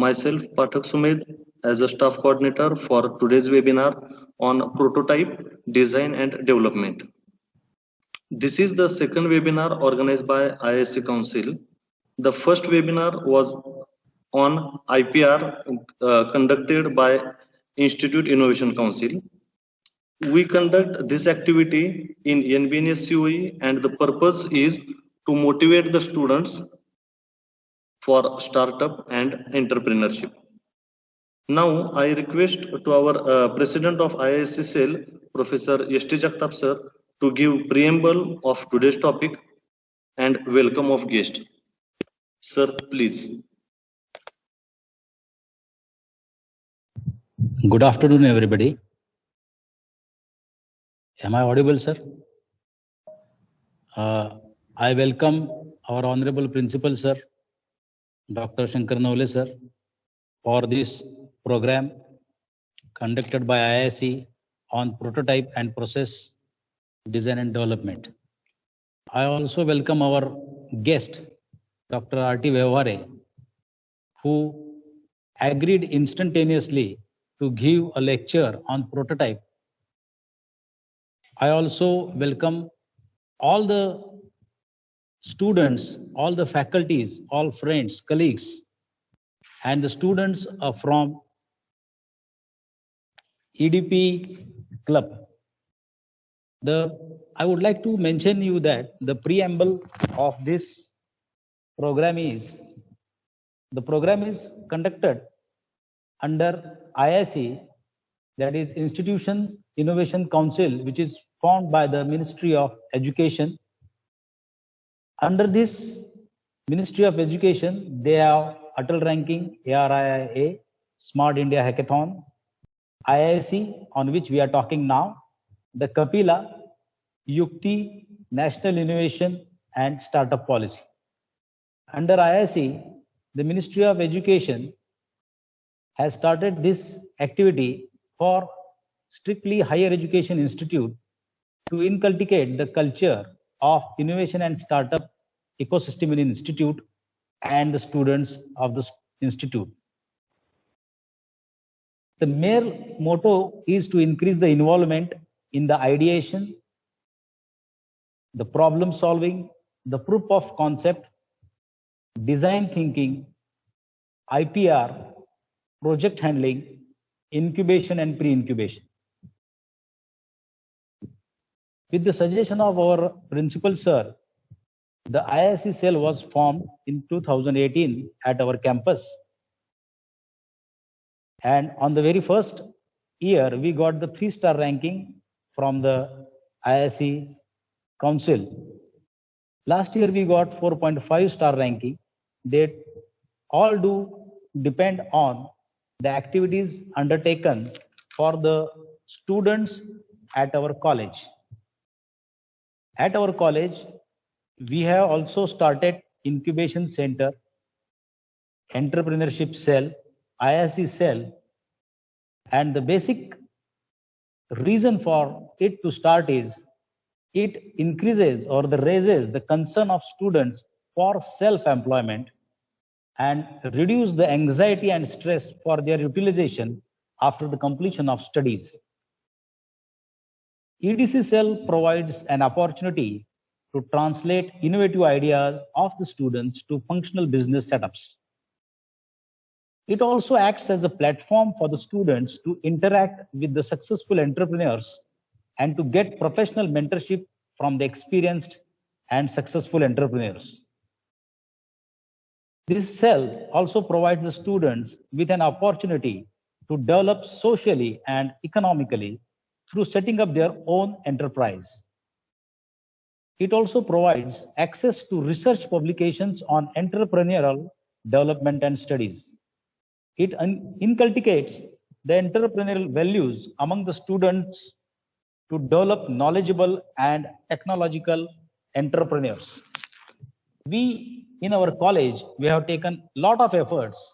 myself Pathak Sumedh as a staff coordinator for today's webinar on prototype design and development. This is the second webinar organized by IISc Council. The first webinar was on IPR conducted by Institute Innovation Council. We conduct this activity in NBNS COE and the purpose is to motivate the students for startup and entrepreneurship. Now I request to our President of IISc Cell, Professor S.T. Jagtap sir, to give preamble of today's topic and welcome of guest. Sir, please. Good afternoon, everybody. Am I audible, sir? I welcome our Honorable Principal, sir, Dr. Shankar Navle, sir, for this program conducted by IISc on prototype and process design and development. I also welcome our guest, Dr. R.T. Vyavhare, who agreed instantaneously to give a lecture on prototype. I also welcome all the students, all the faculties, all friends, colleagues, and the students from EDP club. I would like to mention you that the preamble of this program is, the program is conducted under IISc, that is Institution Innovation Council, which is formed by the Ministry of Education. Under this Ministry of Education, they have Atal Ranking, ARIIA, Smart India Hackathon, IISc, on which we are talking now, the Kapila, Yukti, National Innovation and Startup Policy. Under IISc, the Ministry of Education has started this activity for strictly higher education institute to inculcate the culture of innovation and startup ecosystem in institute and the students of the institute. The main motto is to increase the involvement in the ideation, the problem solving, the proof of concept, design thinking, IPR, project handling, incubation and pre-incubation. With the suggestion of our principal sir, the IISc cell was formed in 2018 at our campus. And on the very first year, we got the 3-star ranking from the IISc Council. Last year, we got 4.5-star ranking. They all do depend on the activities undertaken for the students at our college. At our college, we have also started incubation center, entrepreneurship cell, IISc cell, and the basic reason for it to start is it increases or raises the concern of students for self-employment and reduce the anxiety and stress for their utilization after the completion of studies. EDC cell provides an opportunity to translate innovative ideas of the students to functional business setups. It also acts as a platform for the students to interact with the successful entrepreneurs and to get professional mentorship from the experienced and successful entrepreneurs. This cell also provides the students with an opportunity to develop socially and economically through setting up their own enterprise. It also provides access to research publications on entrepreneurial development and studies. It inculcates the entrepreneurial values among the students to develop knowledgeable and technological entrepreneurs. We in our college, we have taken a lot of efforts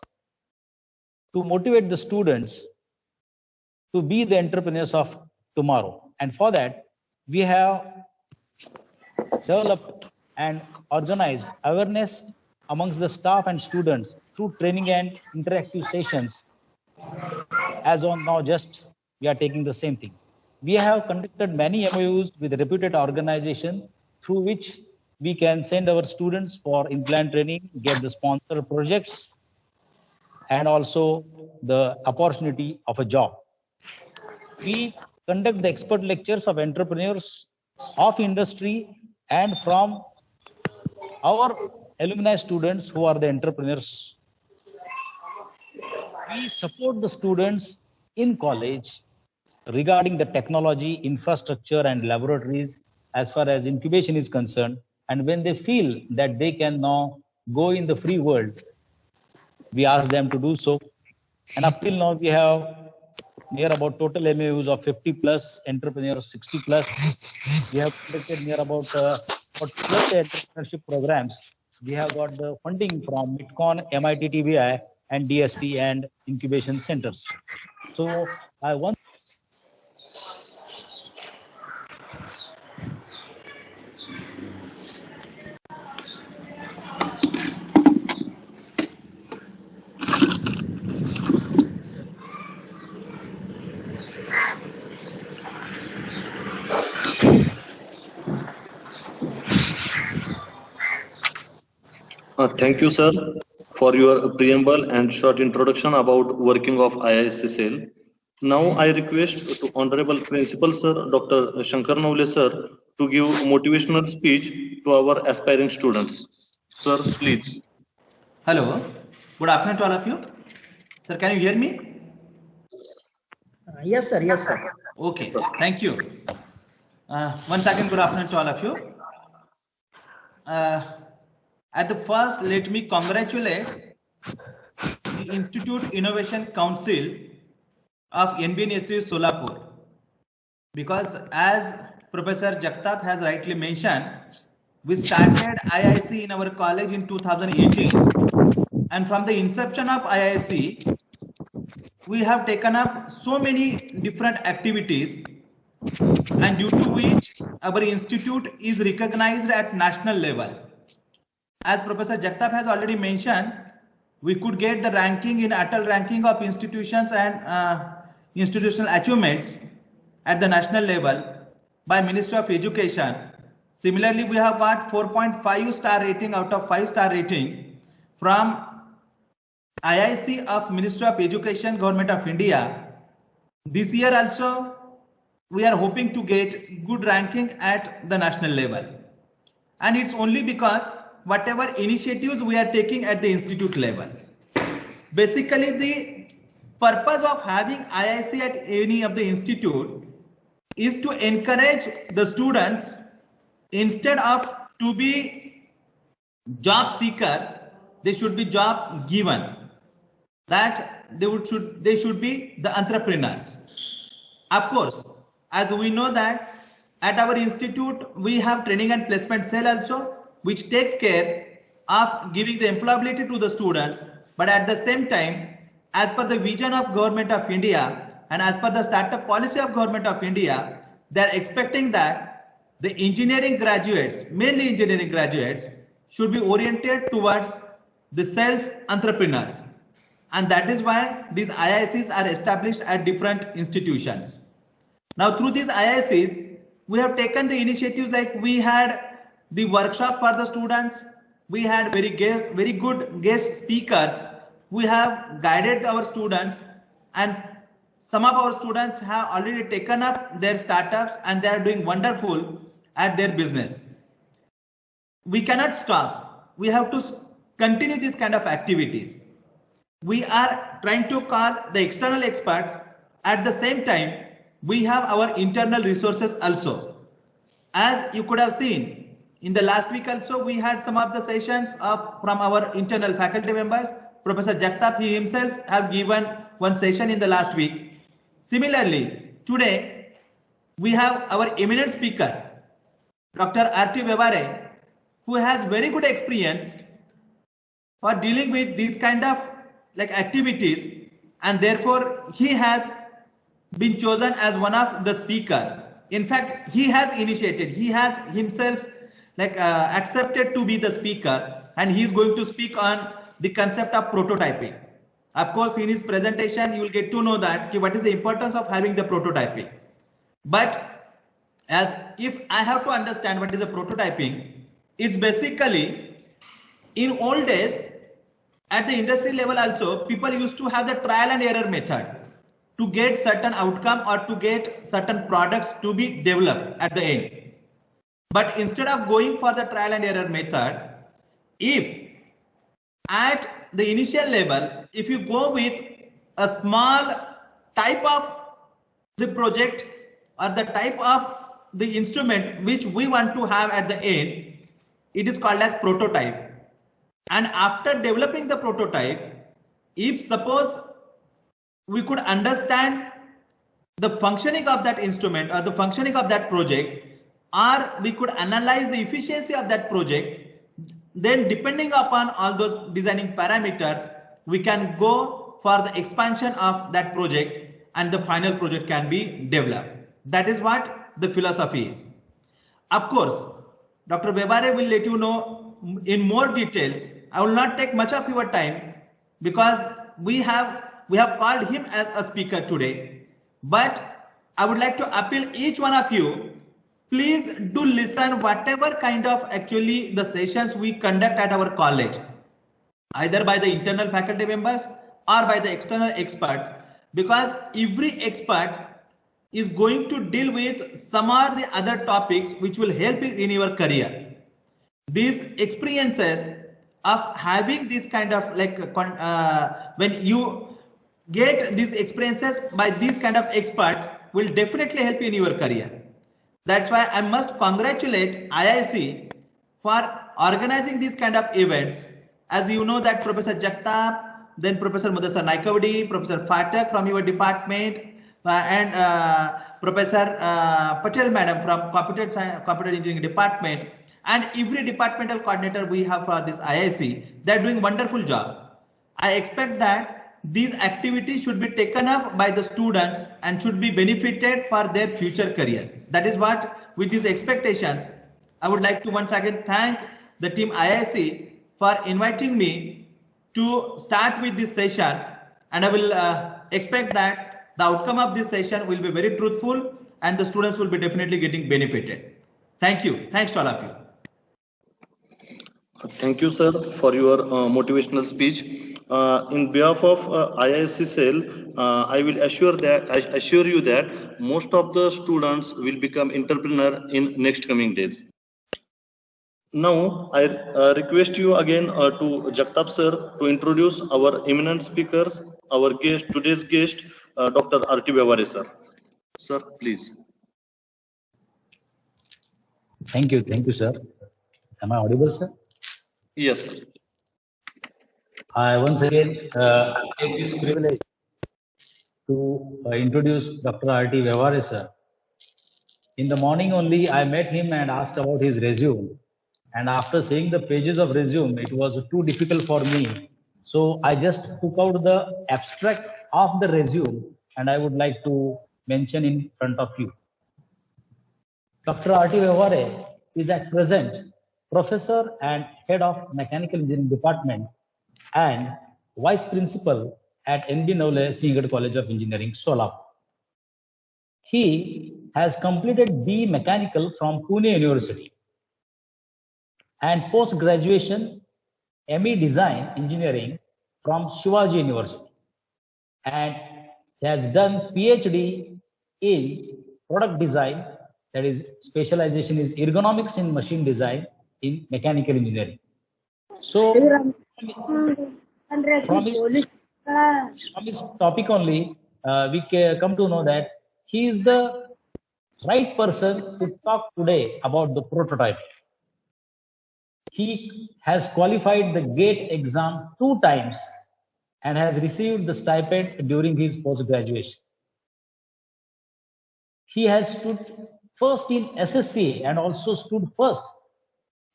to motivate the students to be the entrepreneurs of tomorrow. And for that, we have developed and organized awareness amongst the staff and students through training and interactive sessions. As on now, just we are taking the same thing. We have conducted many MOUs with reputed organizations through which we can send our students for in-plant training, get the sponsor projects, and also the opportunity of a job. We conduct the expert lectures of entrepreneurs of industry and from our alumni students who are the entrepreneurs. We support the students in college regarding the technology, infrastructure, and laboratories as far as incubation is concerned. And when they feel that they can now go in the free world, we ask them to do so. And up till now, we have near about total MAUs of 50 plus, entrepreneurs 60 plus. We have conducted near about 40 plus entrepreneurship programs. We have got the funding from MITCON, MIT TBI, and DST and incubation centers. So I want Thank you, sir, for your preamble and short introduction about working of IISc cell. Now I request to Honorable Principal Sir, Dr. Shankar Naule sir, to give motivational speech to our aspiring students. Sir, please. Hello, good afternoon to all of you. Sir, can you hear me? Yes, sir. Yes, sir. Okay, thank you. Once again, good afternoon to all of you. At the first, let me congratulate the Institute Innovation Council of NBNSU Solapur, because as Professor Jagtap has rightly mentioned, we started IISc in our college in 2018, and from the inception of IISc, we have taken up so many different activities, and due to which our institute is recognized at national level. As Professor Jagtap has already mentioned, we could get the ranking in Atal ranking of institutions and institutional achievements at the national level by Ministry of Education. Similarly, we have got 4.5 star rating out of 5-star rating from IIC of Ministry of Education, Government of India. This year also, we are hoping to get good ranking at the national level. And it's only because whatever initiatives we are taking at the institute level. Basically, the purpose of having IISc at any of the institute is to encourage the students, instead of to be job seeker, they should be job given. That they should be the entrepreneurs. Of course, as we know that at our institute, we have training and placement cell also, which takes care of giving the employability to the students. But at the same time, as per the vision of Government of India and as per the startup policy of Government of India, they are expecting that the engineering graduates, mainly engineering graduates, should be oriented towards the self-entrepreneurs. And that is why these IIScs are established at different institutions. Now, through these IIScs, we have taken the initiatives like we had the workshop for the students. We had very good guest speakers. We have guided our students, and some of our students have already taken up their startups and they are doing wonderful at their business. We cannot stop. We have to continue this kind of activities. We are trying to call the external experts. At the same time, we have our internal resources also. As you could have seen, in the last week also, we had some of the sessions from our internal faculty members. Professor Jagtap, he himself have given one session in the last week. Similarly, today, we have our eminent speaker, Dr. R.T. Vevare, who has very good experience for dealing with these kind of activities, and therefore he has been chosen as one of the speaker. In fact, he has initiated, he has himself accepted to be the speaker, and he is going to speak on the concept of prototyping. Of course, in his presentation, you will get to know that what is the importance of having the prototyping. But as if I have to understand what is a prototyping, it's basically in old days at the industry level also people used to have the trial and error method to get certain outcome or to get certain products to be developed at the end. But instead of going for the trial and error method, if at the initial level, if you go with a small type of the project or the type of the instrument which we want to have at the end, it is called as prototype. And after developing the prototype, if suppose we could understand the functioning of that instrument or the functioning of that project, or we could analyze the efficiency of that project, then depending upon all those designing parameters, we can go for the expansion of that project and the final project can be developed. That is what the philosophy is. Of course, Dr. Bevare will let you know in more details. I will not take much of your time because we have called him as a speaker today. But I would like to appeal each one of you, please do listen whatever kind of actually the sessions we conduct at our college, either by the internal faculty members or by the external experts, because every expert is going to deal with some or the other topics which will help you in your career. These experiences of having this kind of like when you get these experiences by these kind of experts will definitely help you in your career. That's why I must congratulate IIC for organizing these kind of events. As you know that Professor Jagtap, then Professor Mudassar Naikavadi, Professor Phatak from your department, and Professor Patel Madam from Computer Engineering Department, and every departmental coordinator we have for this IIC, they're doing wonderful job. I expect that these activities should be taken up by the students and should be benefited for their future career. That is what, with these expectations, I would like to once again thank the team IIC for inviting me to start with this session, and I will expect that the outcome of this session will be very truthful and the students will be definitely getting benefited. Thank you. Thanks to all of you. Thank you, sir, for your motivational speech. In behalf of IIC cell, I will assure you that most of the students will become entrepreneur in next coming days. Now, I request you again to Jagtap sir to introduce our eminent speakers, our guest, today's guest, Dr. R.T. Bevare sir. Sir, please. Thank you, sir. Am I audible, sir? Yes, sir. I once again take this privilege to introduce Dr. R.T. Bevare sir. In the morning only, I met him and asked about his resume. And after seeing the pages of resume, it was too difficult for me. So I just took out the abstract of the resume and I would like to mention in front of you. Dr. R.T. Bevare is at present Professor and Head of Mechanical Engineering Department and Vice Principal at N.B. Navle Sinhgad College of Engineering, Solapur. He has completed B Mechanical from Pune University and post-graduation ME Design Engineering from Shivaji University, and he has done PhD in product design, that is specialization is ergonomics in machine design in mechanical engineering. So from his topic only, we come to know that he is the right person to talk today about the prototype. He has qualified the GATE exam 2 times and has received the stipend during his post-graduation. He has stood first in SSC and also stood first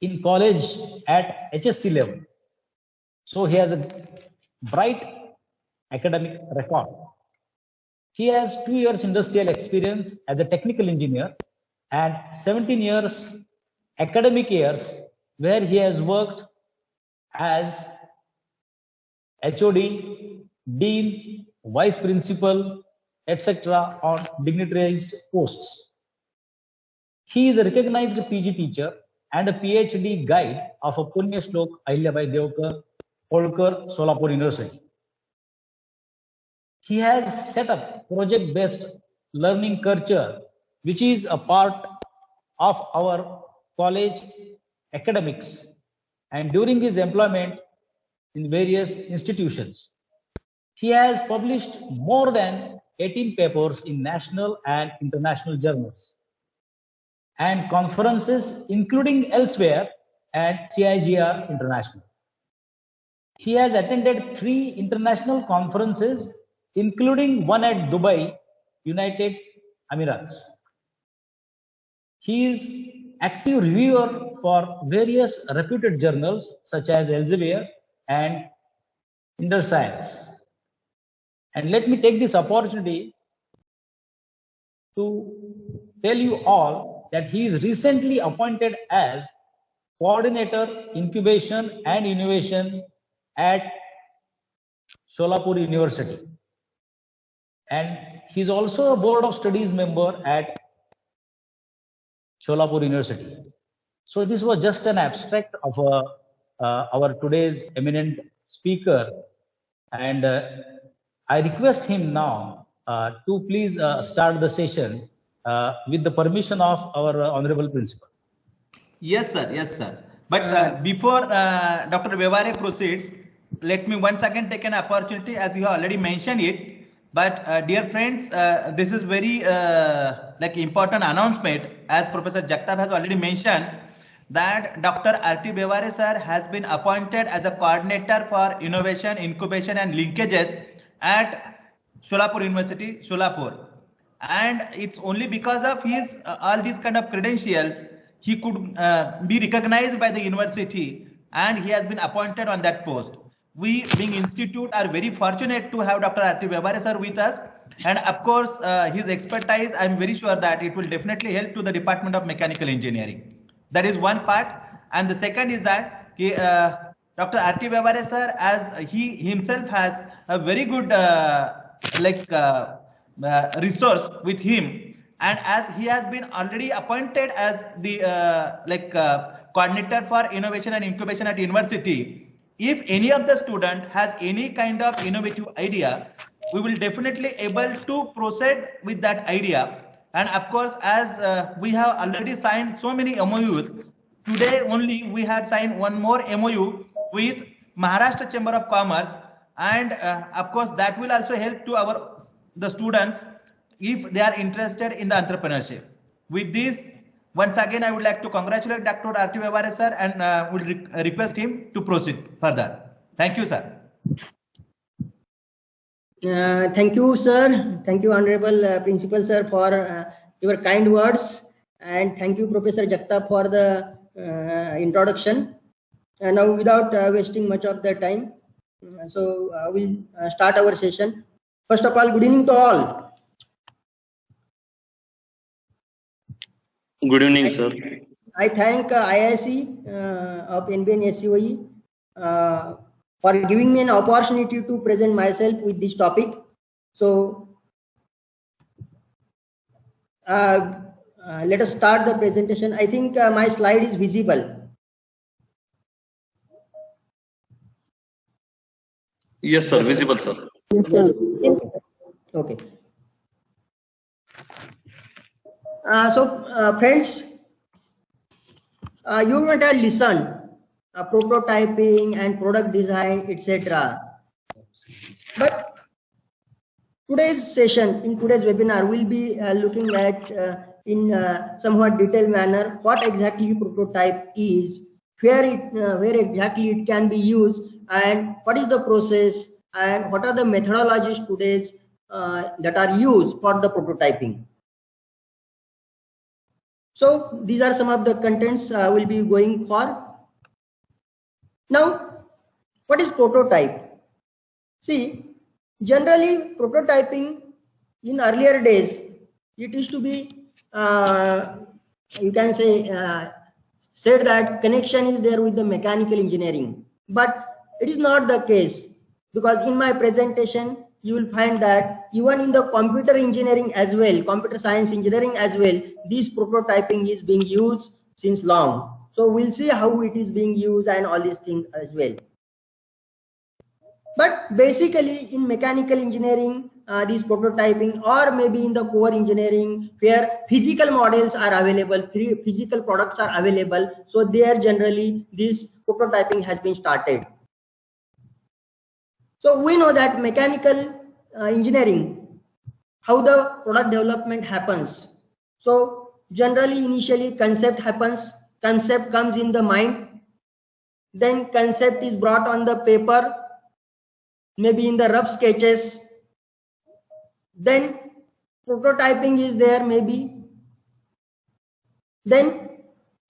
in college at HSC level. So he has a bright academic record. He has 2 years industrial experience as a technical engineer and 17 years academic years where he has worked as HOD, Dean, Vice Principal, etc. on dignitarized posts. He is a recognized PG teacher and a PhD guide of a Punya Shlok Ahilyabai Holkar, Solapur University. He has set up project-based learning culture, which is a part of our college academics, and during his employment in various institutions. He has published more than 18 papers in national and international journals and conferences, including elsewhere at CIGR International. He has attended 3 international conferences, including one at Dubai, United Emirates. He is active reviewer for various reputed journals such as Elsevier and InterScience. And let me take this opportunity to tell you all that he is recently appointed as Coordinator Incubation and Innovation at Solapur University. And he is also a Board of Studies member at Solapur University. So this was just an abstract of our today's eminent speaker, and I request him now to please start the session with the permission of our honorable principal. Yes, sir. Yes, sir. But before Dr. Vevare proceeds, let me once again take an opportunity, as you have already mentioned it. But dear friends, this is very like important announcement, as Professor Jagtap has already mentioned, that Dr. R.T. Vevare sir has been appointed as a coordinator for innovation, incubation and linkages at Solapur University, Solapur. And it's only because of his all these kind of credentials, he could be recognized by the university, and he has been appointed on that post. We, being institute, are very fortunate to have Dr. R.T. Vevare sir with us, and of course his expertise, I'm very sure that it will definitely help to the Department of Mechanical Engineering. That is one part. And the second is that Dr. R.T. Vevare sir, as he himself has a very good resource with him, and as he has been already appointed as the coordinator for innovation and incubation at university, if any of the student has any kind of innovative idea, we will definitely able to proceed with that idea. And of course, as we have already signed so many MOUs, today only we had signed one more MOU with Maharashtra Chamber of Commerce, and of course that will also help to the students if they are interested in the entrepreneurship. With this, once again, I would like to congratulate Dr. R.T. Vevare sir, and would request him to proceed further. Thank you, sir. Thank you, sir. Thank you, Honorable Principal sir, for your kind words, and thank you, Professor Jagtap, for the introduction. And now, without wasting much of the time, we'll start our session. First of all, good evening to all. Good evening, sir. I thank IISc of NBN SCOE for giving me an opportunity to present myself with this topic. So let us start the presentation. I think my slide is visible. Yes, sir. Visible, sir. Yes, sir. Okay. Friends, you might have listened prototyping and product design, etc. But today's session, in today's webinar, we'll be looking at in somewhat detailed manner what exactly prototype is, where exactly it can be used, and what is the process, and what are the methodologies today's that are used for the prototyping. So these are some of the contents we'll be going for. Now, what is prototype? See, generally prototyping in earlier days, it used to be, you can say, said that connection is there with the mechanical engineering. but it is not the case, because in my presentation you will find that even in the computer engineering as well, computer science engineering as well, this prototyping is being used since long. So we'll see how it is being used and all these things as well. But basically in mechanical engineering, this prototyping, or maybe in the core engineering where physical models are available, physical products are available, so there generally this prototyping has been started. So we know that mechanical engineering, how the product development happens. So generally initially concept happens, concept comes in the mind, then concept is brought on the paper, maybe in the rough sketches, then prototyping is there maybe. Then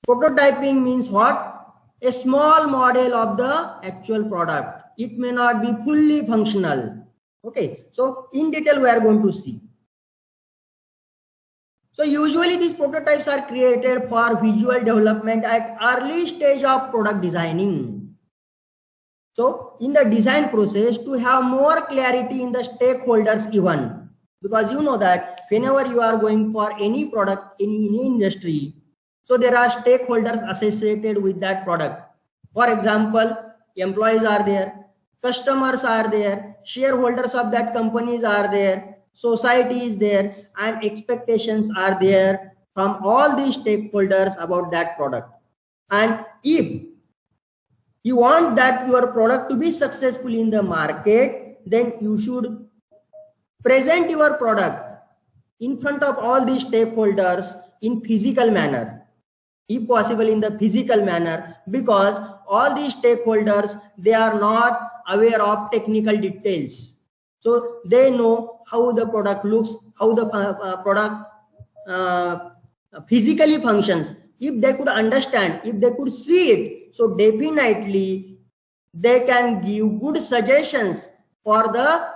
prototyping means what? A small model of the actual product. It may not be fully functional. Okay, so in detail we are going to see. So usually these prototypes are created for visual development at early stage of product designing. So in the design process, to have more clarity in the stakeholders given, because you know that whenever you are going for any product in any industry, so there are stakeholders associated with that product. For example, employees are there, customers are there, shareholders of that companies are there, society is there, and expectations are there from all these stakeholders about that product. And if you want that your product to be successful in the market, then you should present your product in front of all these stakeholders in physical manner, if possible in the physical manner, because all these stakeholders, they are not aware of technical details. So they know how the product looks, how the product physically functions. If they could understand, if they could see it, so definitely they can give good suggestions for the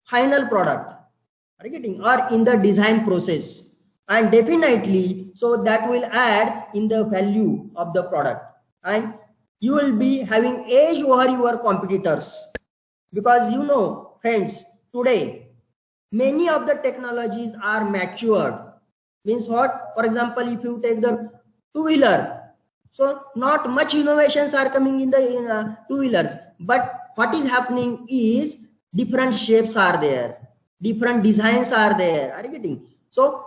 final product, are you getting, or in the design process, and definitely so that will add in the value of the product, and you will be having edge over your competitors. Because you know friends, today many of the technologies are matured. Means what? For example, if you take the two-wheeler, so not much innovations are coming in the two-wheelers, but what is happening is different shapes are there, different designs are there, are you getting? So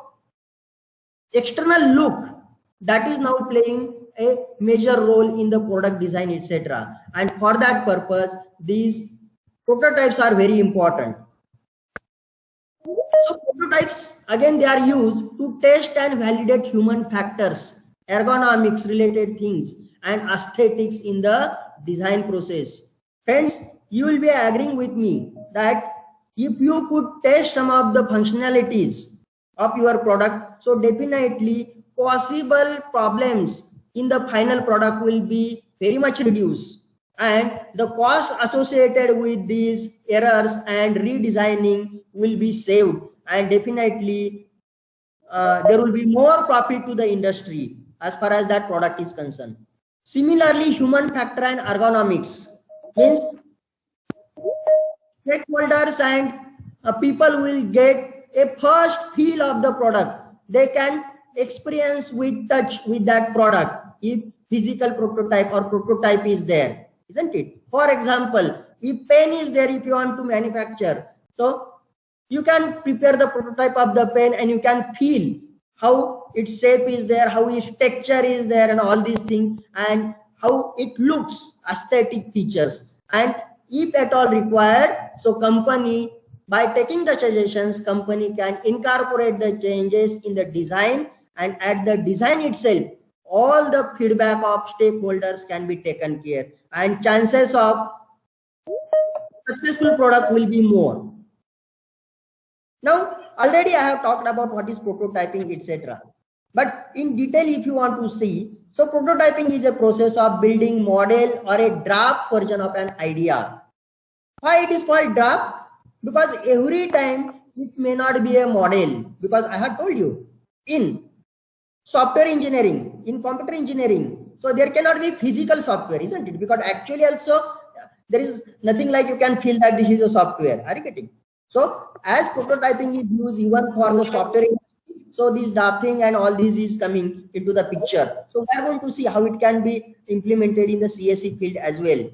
external look, that is now playing a major role in the product design, etc. And for that purpose, these prototypes are very important. So prototypes, again, they are used to test and validate human factors, ergonomics related things, and aesthetics in the design process. Friends, you will be agreeing with me that if you could test some of the functionalities of your product, so definitely possible problems in the final product will be very much reduced, and the cost associated with these errors and redesigning will be saved, and definitely there will be more profit to the industry as far as that product is concerned. Similarly, human factor and ergonomics means stakeholders and people will get a first feel of the product. They can experience with touch with that product if physical prototype or prototype is there, isn't it? For example, if pen is there, if you want to manufacture, so you can prepare the prototype of the pen and you can feel how its shape is there, how its texture is there, and all these things, and how it looks, aesthetic features. And if at all required, so company, by taking the suggestions, company can incorporate the changes in the design, and at the design itself, all the feedback of stakeholders can be taken care, and chances of successful product will be more. Now, already I have talked about what is prototyping, etc. But in detail, if you want to see, so prototyping is a process of building model or a draft version of an idea. Why it is called draft? Because every time it may not be a model, because I have told you in software engineering, in computer engineering, So there cannot be physical software, isn't it? Because actually also there is nothing like you can feel that this is a software. Are you getting? So as prototyping is used even for the software industry, so this drafting and all this is coming into the picture. So we are going to see how it can be implemented in the CSE field as well.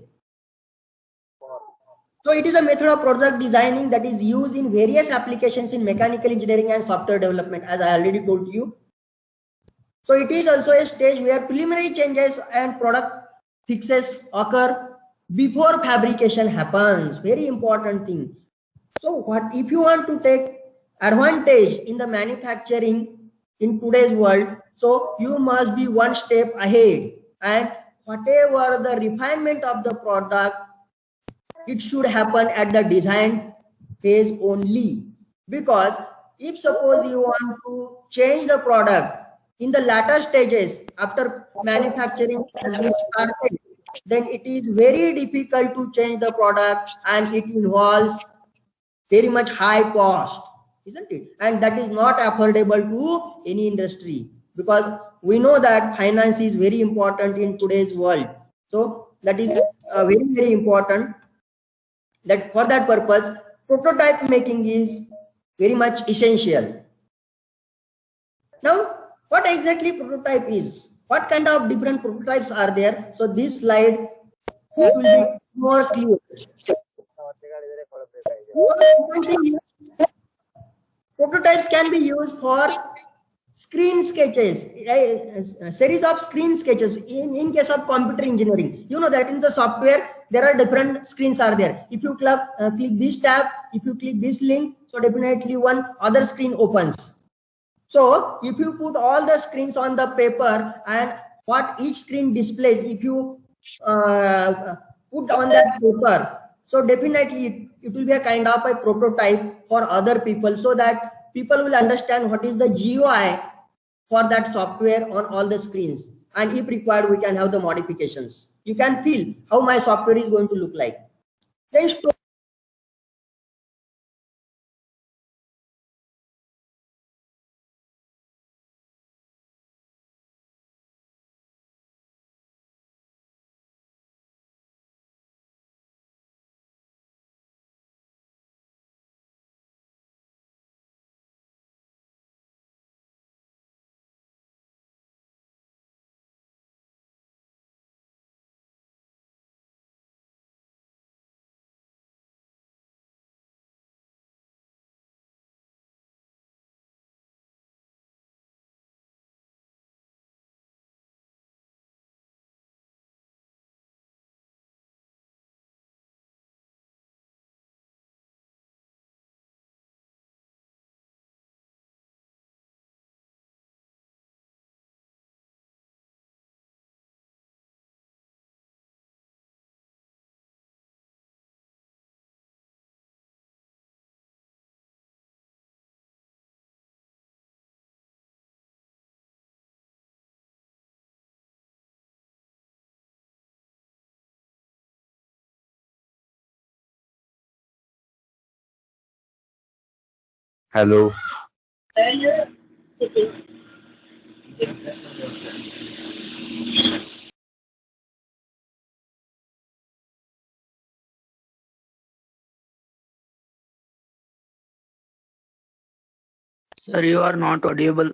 So it is a method of project designing that is used in various applications in mechanical engineering and software development, as I already told you. So it is also a stage where preliminary changes and product fixes occur before fabrication happens. Very important thing. So what if you want to take advantage in the manufacturing in today's world? So you must be one step ahead, and whatever the refinement of the product, it should happen at the design phase only. Because if suppose you want to change the product in the latter stages after manufacturing has been started, then it is very difficult to change the product, and it involves very much high cost, isn't it? And that is not affordable to any industry, because we know that finance is very important in today's world. So that is very, very important. That for that purpose, prototype making is very much essential. Now, what exactly prototype is? What kind of different prototypes are there? So this slide will be more clear. Prototypes can be used for screen sketches, a series of screen sketches. In case of computer engineering, you know that in the software there are different screens are there. If you click this tab, if you click this link, so definitely one other screen opens. So if you put all the screens on the paper and what each screen displays, if you put on that paper, so definitely it will be a kind of a prototype for other people, so that people will understand what is the GUI for that software on all the screens. And if required, we can have the modifications. You can feel how my software is going to look like. Then Hello. Sir, you are not audible.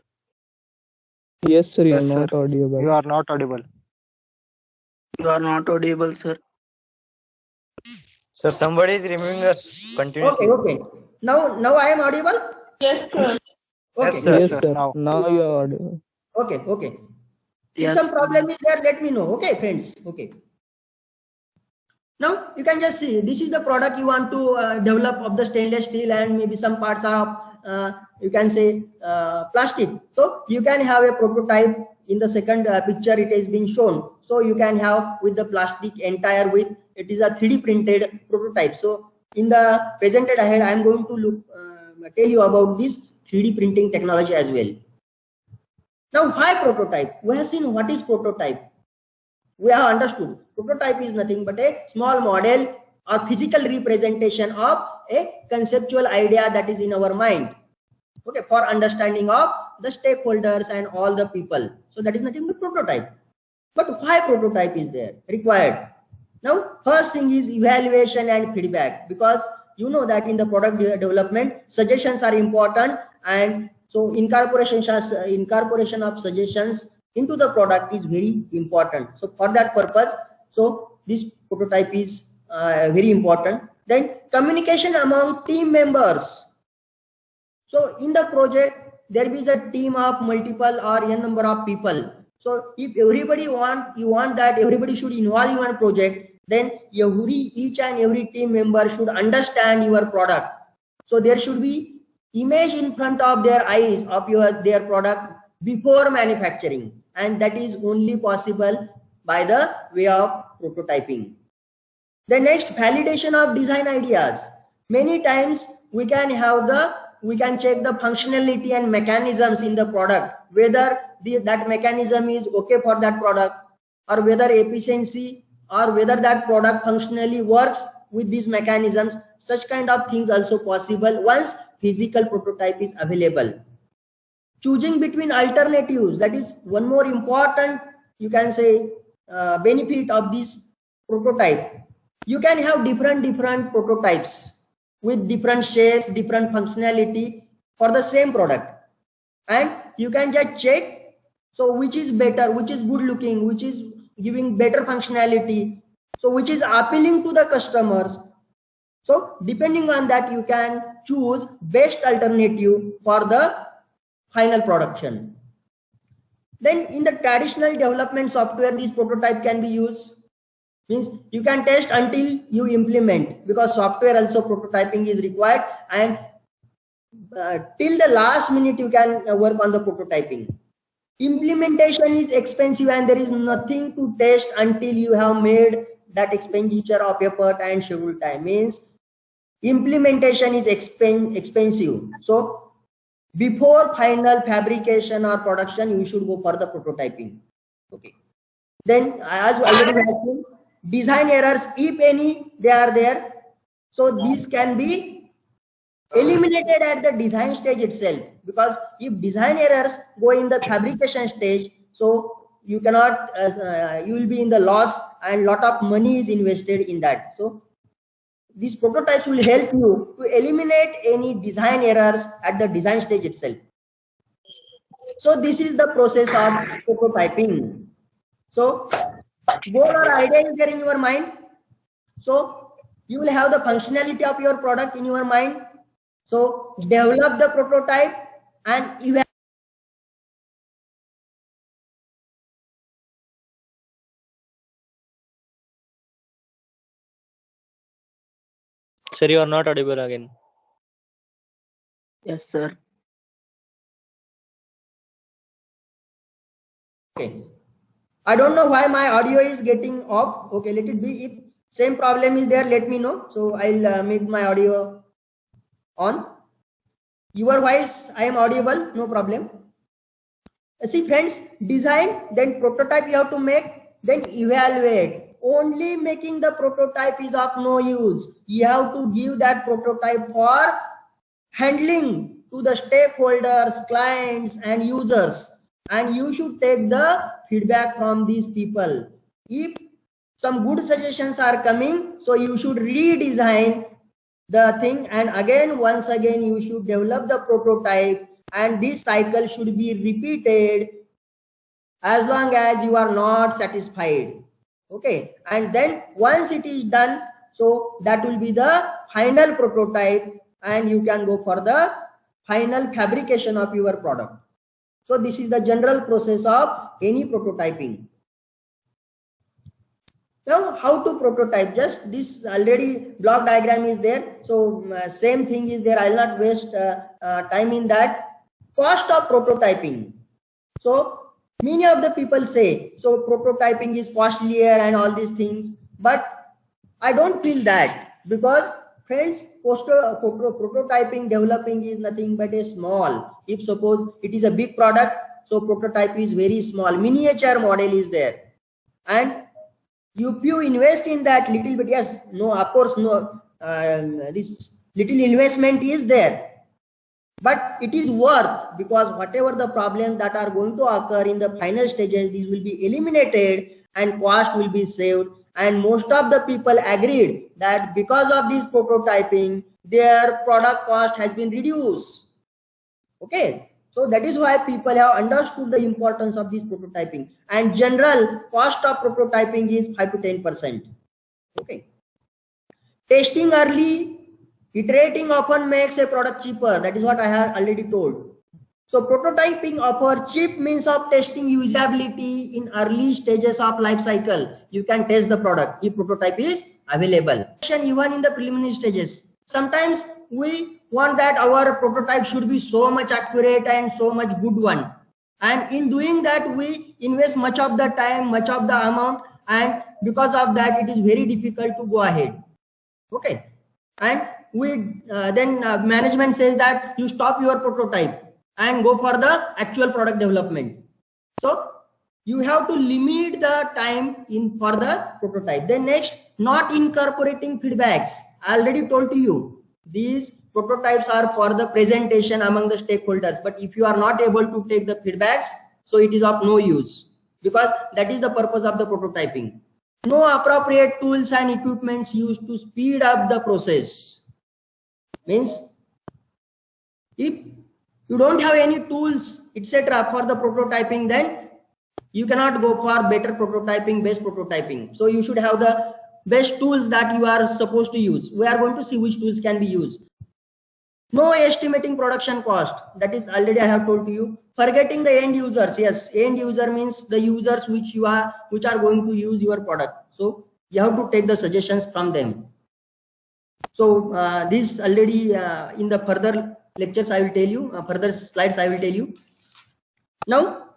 Yes, sir, you are Yes, sir. not audible. You are not audible. You are not audible, sir. So somebody is removing us continuously. okay. Now I am audible. Yes, sir. Okay. Yes, sir. Yes, sir. Now. Now you are audible. Okay. If Yes. some problem is there, let me know. Okay, friends. Okay. Now you can just see this is the product you want to develop of the stainless steel, and maybe some parts are of you can say plastic. So you can have a prototype. In the second picture it is being shown. So you can have with the plastic entire with it is a 3D printed prototype. So in the presented ahead, I am going to tell you about this 3D printing technology as well. Now, why prototype? We have seen what is prototype. We have understood prototype is nothing but a small model or physical representation of a conceptual idea that is in our mind. Okay, for understanding of the stakeholders and all the people. So that is nothing but prototype. But why prototype is there required? Now, first thing is evaluation and feedback, because you know that in the product development, suggestions are important, and so incorporation of suggestions into the product is very important. So for that purpose, so this prototype is very important. Then communication among team members. So in the project, there is a team of multiple or n number of people. So if everybody you want that everybody should involve in one project, then each and every team member should understand your product. So there should be image in front of their eyes of their product before manufacturing, and that is only possible by the way of prototyping. The next, validation of design ideas. Many times we can check the functionality and mechanisms in the product, whether that mechanism is okay for that product, or whether efficiency, or whether that product functionally works with these mechanisms. Such kind of things also possible once physical prototype is available. Choosing between alternatives, that is one more important, you can say, benefit of this prototype. You can have different prototypes with different shapes, different functionality for the same product, and you can just check, so which is better, which is good looking, which is giving better functionality, so which is appealing to the customers. So depending on that, you can choose best alternative for the final production. Then in the traditional development software, this prototype can be used. Means you can test until you implement, because software also prototyping is required, and till the last minute you can work on the prototyping. Implementation is expensive, and there is nothing to test until you have made that expenditure of effort and schedule time. Means implementation is expensive. So before final fabrication or production, you should go for the prototyping. Okay. Then, as already mentioned, design errors, if any, they are there. So these can be eliminated at the design stage itself, because if design errors go in the fabrication stage, so you cannot, you will be in the loss, and lot of money is invested in that. So these prototypes will help you to eliminate any design errors at the design stage itself. So this is the process of prototyping. So goal or idea is there in your mind. So you will have the functionality of your product in your mind. So develop the prototype and evaluate. Sir, you are not audible again. Yes, sir. Okay. I don't know why my audio is getting off. Okay, let it be. If same problem is there, let me know. So I'll make my audio on. Your voice, I am audible, no problem. See friends, design, then prototype you have to make, then evaluate. Only making the prototype is of no use. You have to give that prototype for handling to the stakeholders, clients and users. And you should take the feedback from these people. If some good suggestions are coming, so you should redesign the thing, and again, once again, you should develop the prototype, and this cycle should be repeated as long as you are not satisfied. Okay, and then once it is done, so that will be the final prototype, and you can go for the final fabrication of your product. So this is the general process of any prototyping. Now, how to prototype? Just this already block diagram is there. So same thing is there. I'll not waste time in that. Cost of prototyping. So many of the people say, so prototyping is costlier and all these things, but I don't feel that, because friends, prototyping, developing is nothing but a small. If suppose it is a big product, so prototype is very small. Miniature model is there, and if you invest in that little bit, yes, no, of course, no, this little investment is there. but it is worth, because whatever the problems that are going to occur in the final stages, these will be eliminated and cost will be saved. And most of the people agreed that because of this prototyping, their product cost has been reduced. Okay, so that is why people have understood the importance of this prototyping, and general cost of prototyping is 5 to 10%. Okay, testing early, iterating often makes a product cheaper. That is what I have already told. So prototyping offer cheap means of testing usability in early stages of life cycle. You can test the product if prototype is available. Even in the preliminary stages, sometimes we want that our prototype should be so much accurate and so much good one. And in doing that, we invest much of the time, much of the amount, and because of that, it is very difficult to go ahead. Okay, and we then management says that you stop your prototype and go for the actual product development. So you have to limit the time in for the prototype. Then next, not incorporating feedbacks. I already told to you, these prototypes are for the presentation among the stakeholders. But if you are not able to take the feedbacks, so it is of no use, because that is the purpose of the prototyping. No appropriate tools and equipments used to speed up the process. Means if you don't have any tools, etc. for the prototyping, then you cannot go for better prototyping, best prototyping. So you should have the best tools that you are supposed to use. We are going to see which tools can be used. No estimating production cost. That is already I have told you. Forgetting the end users. Yes, end user means the users which are going to use your product. So you have to take the suggestions from them. So this already in the further lectures I will tell you, further slides I will tell you. Now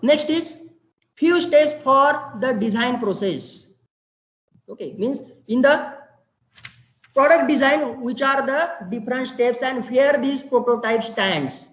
next is few steps for the design process. Okay, means in the product design, which are the different steps and where this prototype stands.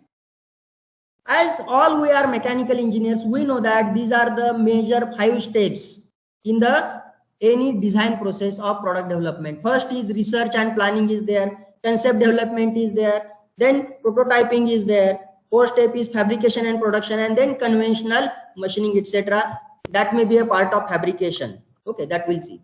As all we are mechanical engineers, we know that these are the major 5 steps in the any design process of product development. First is research and planning is there, concept development is there, then prototyping is there, 4th step is fabrication and production, and then conventional machining, etc. That may be a part of fabrication. Okay, that we'll see.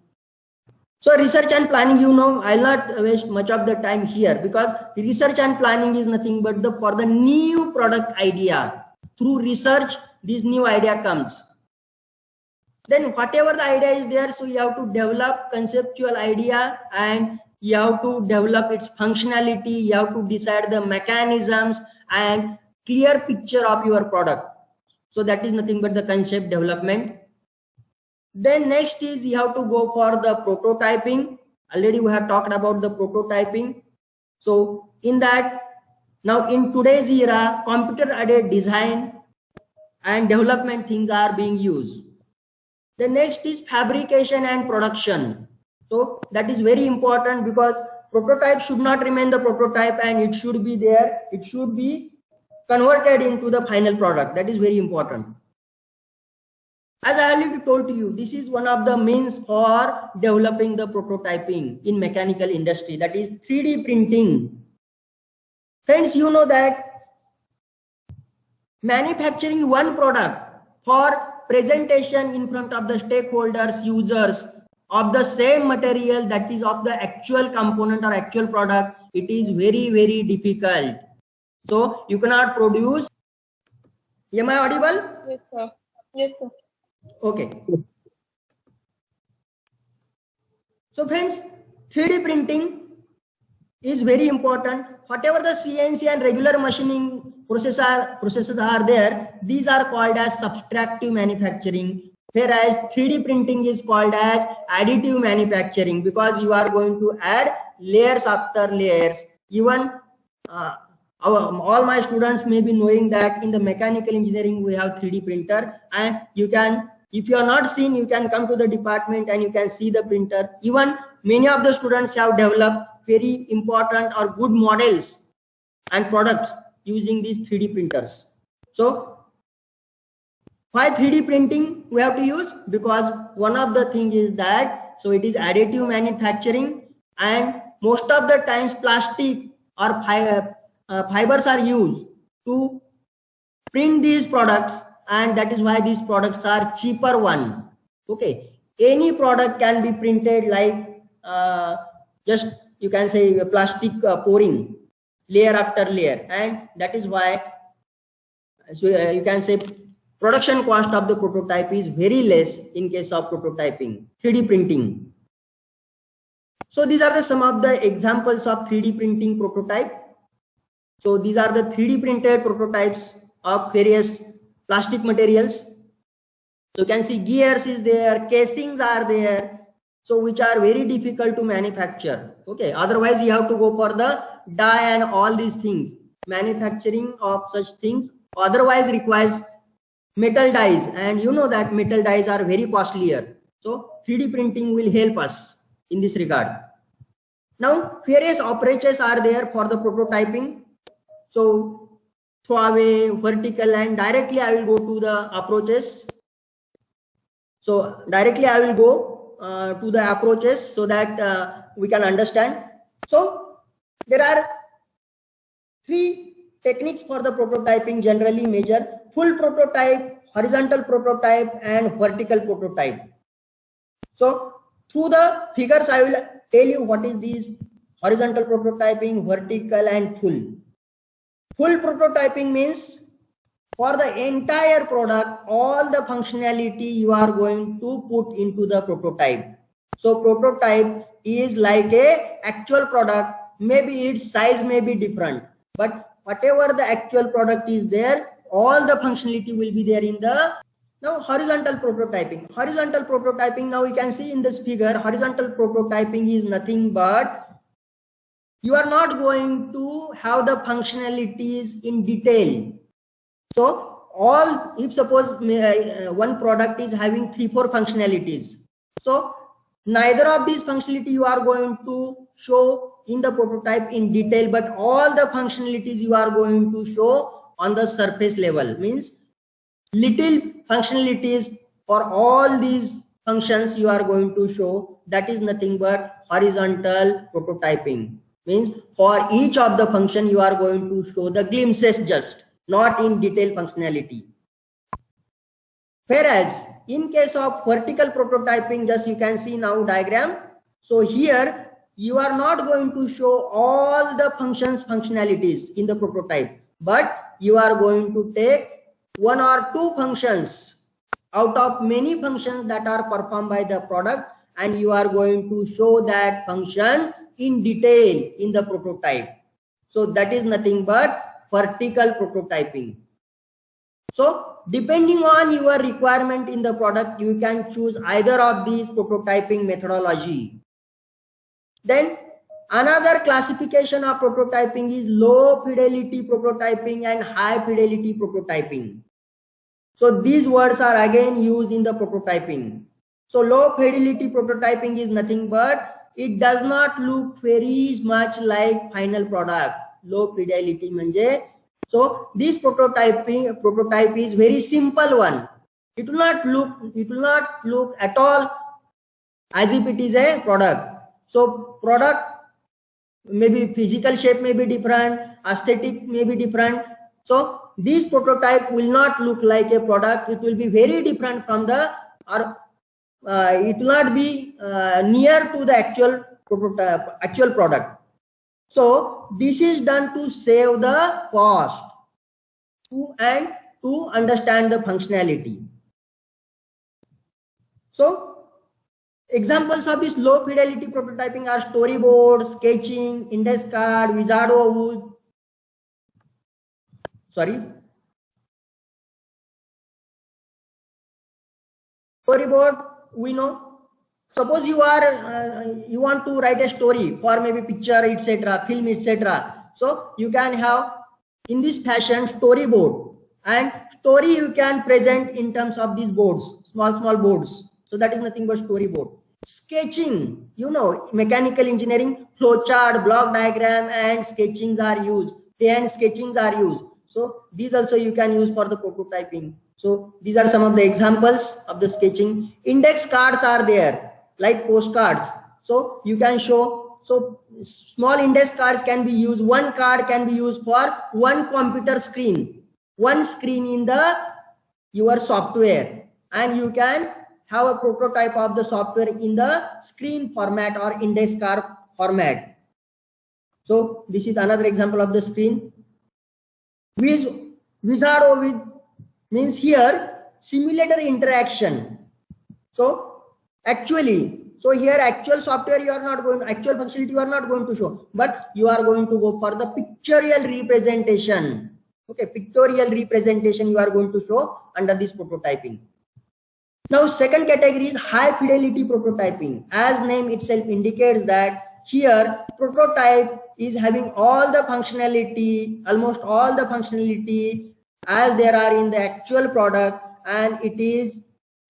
So research and planning, you know, I'll not waste much of the time here, because research and planning is nothing but for the new product idea. Through research, this new idea comes. Then whatever the idea is there, so you have to develop conceptual idea and you have to develop its functionality, you have to decide the mechanisms and clear picture of your product. So that is nothing but the concept development. Then next is you have to go for the prototyping. Already we have talked about the prototyping. So in that, now in today's era, computer aided design and development things are being used. The next is fabrication and production. So that is very important, because prototype should not remain the prototype and it should be there. It should be converted into the final product. That is very important. As I already told to you, this is one of the means for developing the prototyping in mechanical industry, that is 3D printing. Friends, you know that manufacturing one product for presentation in front of the stakeholders, users of the same material, that is of the actual component or actual product, it is very, very difficult. So you cannot produce. Am I audible? Yes, sir. Yes, sir. Okay. So friends, 3D printing is very important. Whatever the CNC and regular machining processes are there, these are called as subtractive manufacturing, whereas 3D printing is called as additive manufacturing, because you are going to add layers after layers. Even all my students may be knowing that in the mechanical engineering we have 3D printer, and you can, if you are not seen, you can come to the department and you can see the printer. Even many of the students have developed very important or good models and products using these 3D printers. So why 3D printing we have to use? Because one of the things is that, so it is additive manufacturing, and most of the times plastic or fibers are used to print these products, and that is why these products are cheaper one. Okay, any product can be printed like just you can say a plastic pouring layer after layer, and that is why you can say production cost of the prototype is very less in case of prototyping, 3D printing. So these are some of the examples of 3D printing prototype. So these are the 3D printed prototypes of various plastic materials. So you can see gears is there, casings are there, so which are very difficult to manufacture. Okay, otherwise you have to go for the die and all these things. Manufacturing of such things otherwise requires metal dies, and you know that metal dies are very costlier. So 3D printing will help us in this regard. Now various approaches are there for the prototyping. So throwaway, vertical, and directly I will go to the approaches. So directly I will go to the approaches so that we can understand. So there are 3 techniques for the prototyping generally measure: full prototype, horizontal prototype, and vertical prototype. So through the figures I will tell you what is these horizontal prototyping, vertical, and full. Full prototyping means for the entire product, all the functionality you are going to put into the prototype. So prototype is like a actual product, maybe its size may be different, but whatever the actual product is there, all the functionality will be there in the. Now horizontal prototyping. Horizontal prototyping, now you can see in this figure, horizontal prototyping is nothing but you are not going to have the functionalities in detail. So all, if suppose one product is having 3-4 functionalities, so neither of these functionality you are going to show in the prototype in detail, but all the functionalities you are going to show on the surface level. Means little functionalities for all these functions you are going to show. That is nothing but horizontal prototyping. Means for each of the function you are going to show the glimpses, just not in detail functionality. Whereas in case of vertical prototyping, just you can see now diagram. So here you are not going to show all the functionalities in the prototype, but you are going to take 1 or 2 functions out of many functions that are performed by the product, and you are going to show that function in detail in the prototype. So that is nothing but vertical prototyping. So depending on your requirement in the product, you can choose either of these prototyping methodology. Then another classification of prototyping is low fidelity prototyping and high fidelity prototyping. So these words are again used in the prototyping. So low fidelity prototyping is nothing but it does not look very much like final product. Low fidelity manje. So this prototype is very simple one. It will not look at all as if it is a product. So product maybe physical shape may be different, aesthetic may be different. So this prototype will not look like a product. It will be very different from the, or it will not be near to the actual product. So this is done to save the cost and to understand the functionality. So examples of this low fidelity prototyping are storyboard, sketching, index card, Wizardo wood. Sorry. Storyboard, we know. Suppose you want to write a story for maybe picture, etc., film, etc. So you can have in this fashion storyboard, and story you can present in terms of these boards, small boards. So that is nothing but storyboard. Sketching, you know, mechanical engineering, flowchart, block diagram, and sketchings are used. Freehand sketchings are used. So these also you can use for the prototyping. So these are some of the examples of the sketching. Index cards are there, like postcards. So you can show So small index cards can be used. One card can be used for one computer screen, one screen in the your software, and you can have a prototype of the software in the screen format or index card format. So this is another example of the screen. Wizard with means here simulator interaction. So actually, so here actual software you are not going, actual functionality you are not going to show, but you are going to go for the pictorial representation. Okay, pictorial representation you are going to show under this prototyping. Now second category is high fidelity prototyping. As name itself indicates that here prototype is having all the functionality, almost all the functionality as there are in the actual product, and it is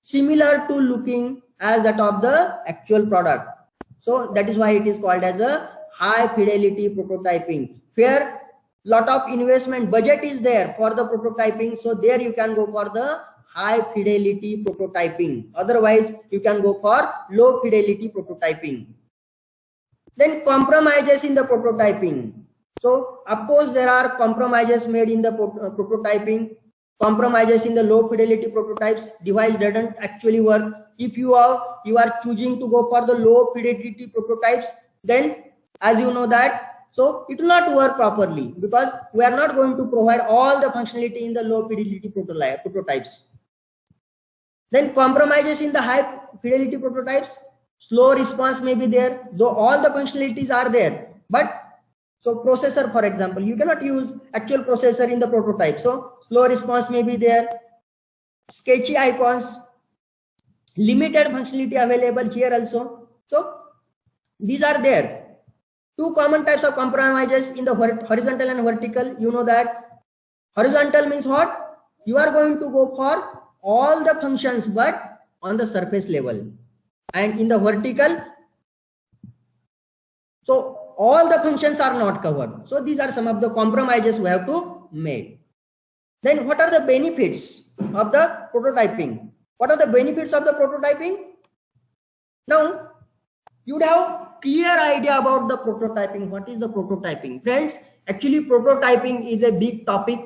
similar to looking as that of the actual product. So that is why it is called as a high fidelity prototyping, where lot of investment budget is there for the prototyping. So there you can go for the high fidelity prototyping. Otherwise you can go for low fidelity prototyping. Then compromises in the prototyping. So of course there are compromises made in the prototyping. Compromises in the low fidelity prototypes. Device doesn't actually work. If you are choosing to go for the low fidelity prototypes, then as you know that, so it will not work properly because we are not going to provide all the functionality in the low fidelity prototypes. Then compromises in the high fidelity prototypes. Slow response may be there, though all the functionalities are there. But so processor, for example, you cannot use actual processor in the prototype. So slow response may be there. Sketchy icons, limited functionality available here also. So these are there. Two common types of compromises in the horizontal and vertical. You know that horizontal means what? You are going to go for all the functions but on the surface level, and in the vertical, so all the functions are not covered. So these are some of the compromises we have to make. Then what are the benefits of the prototyping? What are the benefits of the prototyping? Now you would have clear idea about the prototyping. What is the prototyping? Friends, actually prototyping is a big topic.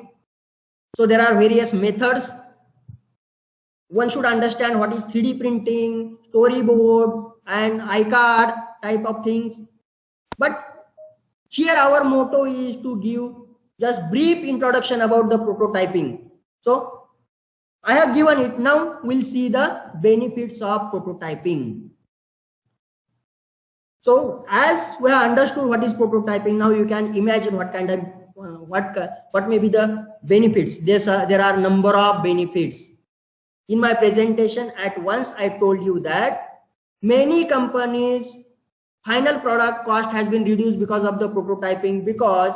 So there are various methods. One should understand what is 3D printing, storyboard and iCard type of things. But here our motto is to give just brief introduction about the prototyping. So I have given it. Now we'll see the benefits of prototyping. So as we have understood what is prototyping, now you can imagine what kind of what may be the benefits. There are number of benefits. In my presentation at once I told you that many companies final product cost has been reduced because of the prototyping, because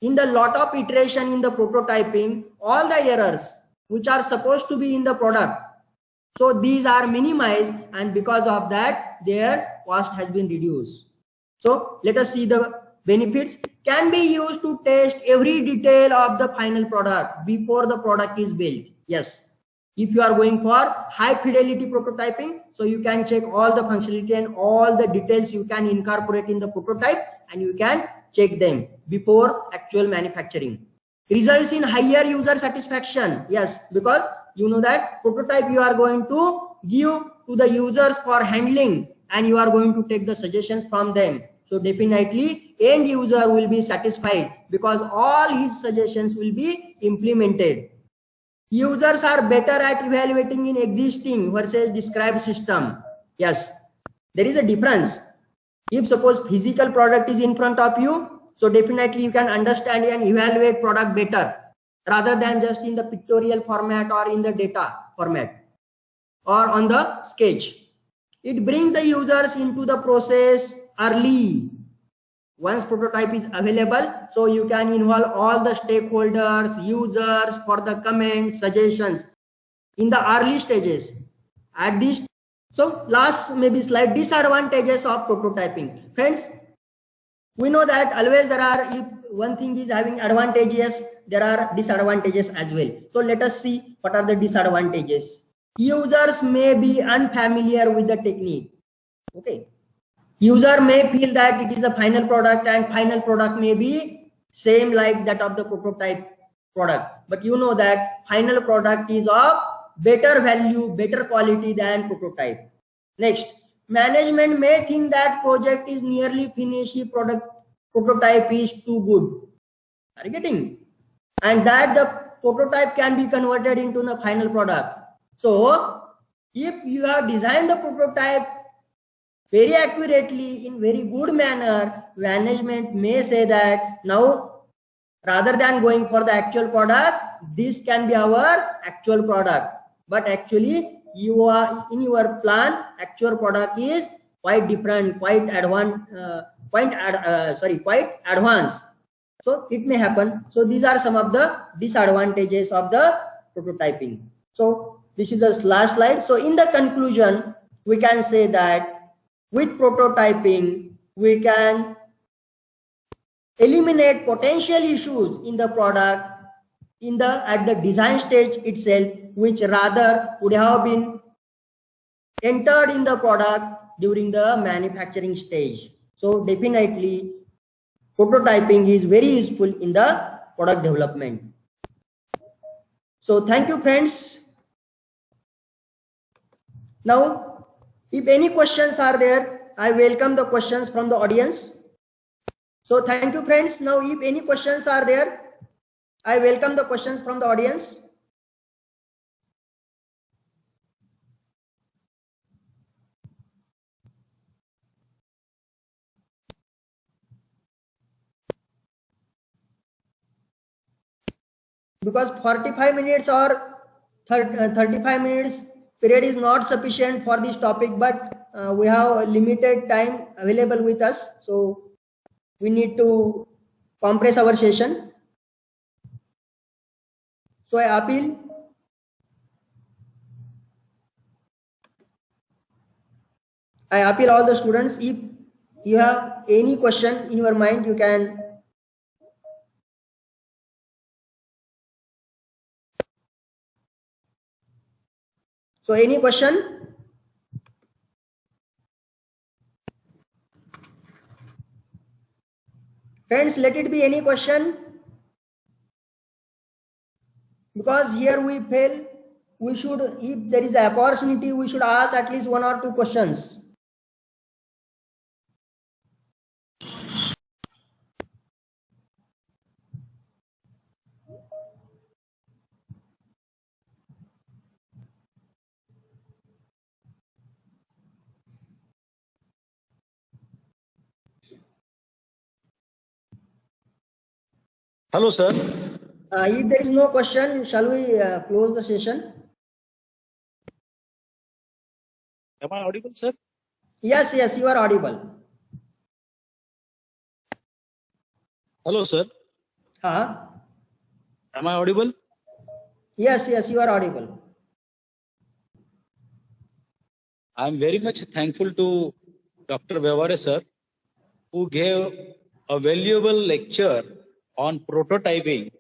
in the lot of iteration in the prototyping, all the errors which are supposed to be in the product, so these are minimized, and because of that their cost has been reduced. So let us see the benefits. Can be used to test every detail of the final product before the product is built. Yes, if you are going for high fidelity prototyping, so you can check all the functionality and all the details you can incorporate in the prototype, and you can check them before actual manufacturing. Results in higher user satisfaction. Yes, because you know that prototype you are going to give to the users for handling, and you are going to take the suggestions from them. So definitely end user will be satisfied because all his suggestions will be implemented. Users are better at evaluating in existing versus described system. Yes, there is a difference. If suppose physical product is in front of you, so definitely you can understand and evaluate product better rather than just in the pictorial format or in the data format or on the sketch. It brings the users into the process early. Once prototype is available, so you can involve all the stakeholders, users for the comments, suggestions in the early stages. At this, so last maybe slide, disadvantages of prototyping. Friends, we know that always there are, if one thing is having advantages, there are disadvantages as well. So let us see what are the disadvantages. Users may be unfamiliar with the technique. Okay. User may feel that it is a final product and final product may be same like that of the prototype product. But you know that final product is of better value, better quality than prototype. Next, management may think that project is nearly finished, prototype is too good. Are you getting? And that the prototype can be converted into the final product. So if you have designed the prototype very accurately in very good manner, management may say that now rather than going for the actual product, this can be our actual product. But actually you are in your plan, actual product is quite different, quite advanced, quite advanced. So it may happen. So these are some of the disadvantages of the prototyping. So this is the last slide. So in the conclusion, we can say that with prototyping, we can eliminate potential issues in the product at the design stage itself, which rather would have been entered in the product during the manufacturing stage. So definitely prototyping is very useful in the product development. So thank you, friends. Now, if any questions are there, I welcome the questions from the audience. So thank you, friends. Now, if any questions are there, I welcome the questions from the audience. Because 45 minutes or 35 minutes period is not sufficient for this topic, but we have limited time available with us, so we need to compress our session. So I appeal all the students, if you have any question in your mind, you can so any question? Friends, let it be any question, because here we fail. We should, if there is an opportunity, we should ask at least 1 or 2 questions. Hello, sir. If there is no question, shall we close the session? Am I audible, sir? Yes, yes, you are audible. Hello, sir. Am I audible? Yes, yes, you are audible. I am very much thankful to Dr. Vyavare, sir, who gave a valuable lecture on prototyping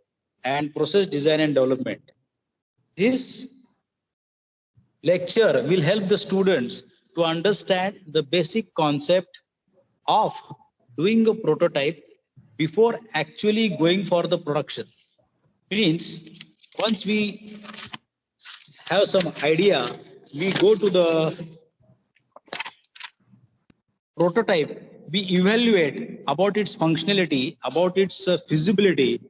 and process design and development. This lecture will help the students to understand the basic concept of doing a prototype before actually going for the production. Means once we have some idea, we go to the prototype, we evaluate about its functionality, about its feasibility,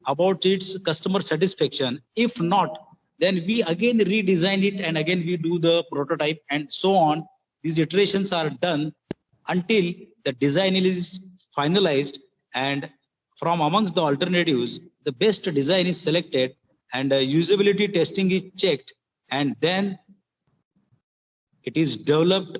about its customer satisfaction. If not, then we again redesign it and again we do the prototype and so on. These iterations are done until the design is finalized, and from amongst the alternatives, the best design is selected and usability testing is checked, and then it is developed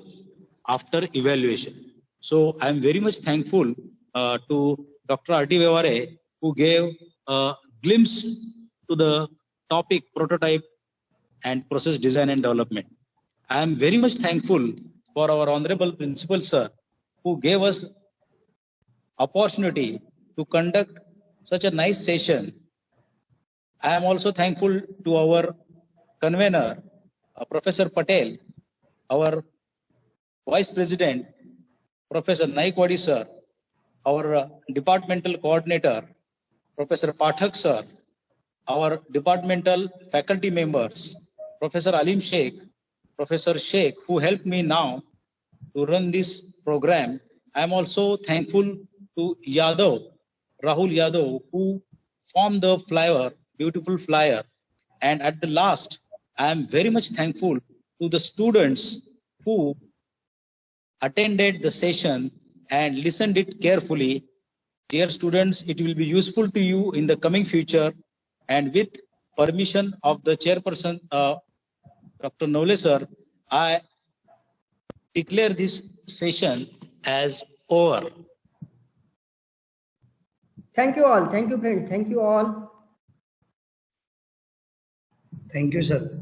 after evaluation. So I am very much thankful to Dr. R.T. Vyavare, who gave a glimpse to the topic prototype and process design and development. I am very much thankful for our honorable principal sir, who gave us opportunity to conduct such a nice session. I am also thankful to our convener, Professor Patel, our Vice President, Professor Naikwadi sir, our departmental coordinator, Professor Pathak sir, our departmental faculty members, Professor Alim Sheikh, Professor Sheikh, who helped me now to run this program. I am also thankful to Yadav, Rahul Yadav, who formed the flyer, beautiful flyer. And at the last, I am very much thankful to the students who attended the session and listened it carefully. Dear students, it will be useful to you in the coming future. And with permission of the chairperson, Dr. Nole sir, I declare this session as over. Thank you all. Thank you, friends. Thank you all. Thank you, sir.